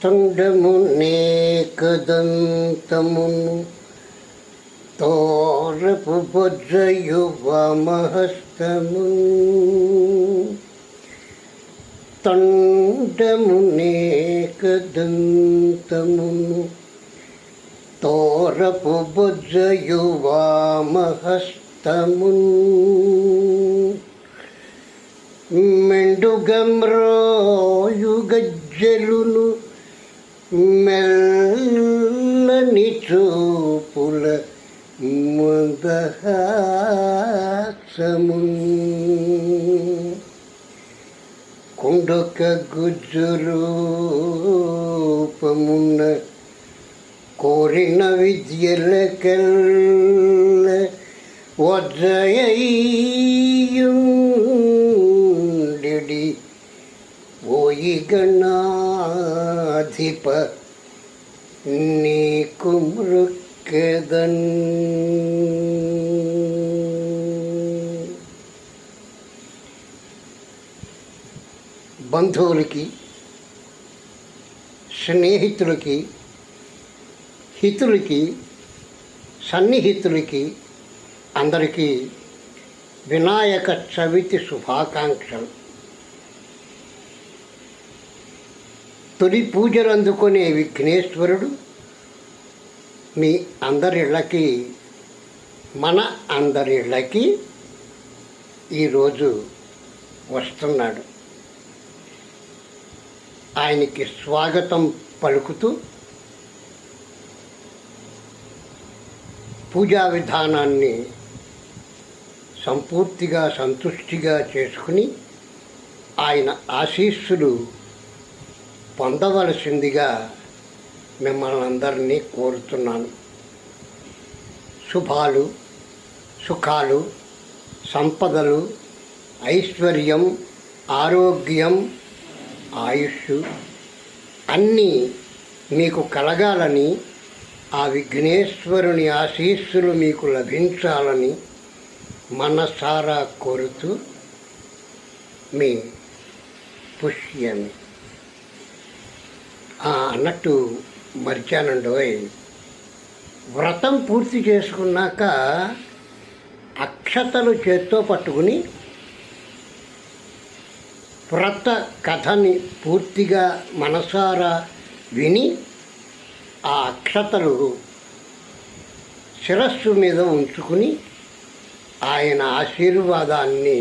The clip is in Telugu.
తొండమునే కదంతమును తోరపు బొజ్జయు వామహస్తము తొండమునే కదంతమును తోరపు బొజ్జయు వామహస్తము మెండుగమ్రోయు గజ్జలును మెల్లని చూపుల మందహాసము కుండొక గుజ్జురూపమున కోరిన విద్యలకెల్ల వజ్రయ్యుండి ఓయి గణాధిప నీకు మృక్కెదన్. బంధువులకి, స్నేహితులకి, హితులకి, సన్నిహితులకి అందరికీ వినాయక చవితి శుభాకాంక్షలు. తొలి పూజలు అందుకునే విఘ్నేశ్వరుడు మీ అందరిళ్ళకి, మన అందరిళ్ళకి ఈరోజు వస్తున్నాడు. ఆయనకి స్వాగతం పలుకుతూ పూజా విధానాన్ని సంపూర్తిగా సంతుష్టిగా చేసుకుని ఆయన ఆశీస్సులు పొందవలసిందిగా మిమ్మల్ని అందరినీ కోరుతున్నాను. శుభాలు, సుఖాలు, సంపదలు, ఐశ్వర్యం, ఆరోగ్యం, ఆయుష్ అన్నీ మీకు కలగాలని, ఆ విఘ్నేశ్వరుని ఆశీస్సులు మీకు లభించాలని మనసారా కోరుతూ మీ పుష్యమి. అన్నట్టు మర్చానండోయ్, వ్రతం పూర్తి చేసుకున్నాక అక్షతలు చేత్తో పట్టుకుని వ్రత కథని పూర్తిగా మనసారా విని ఆ అక్షతలు శిరస్సు మీద ఉంచుకుని ఆయన ఆశీర్వాదాన్ని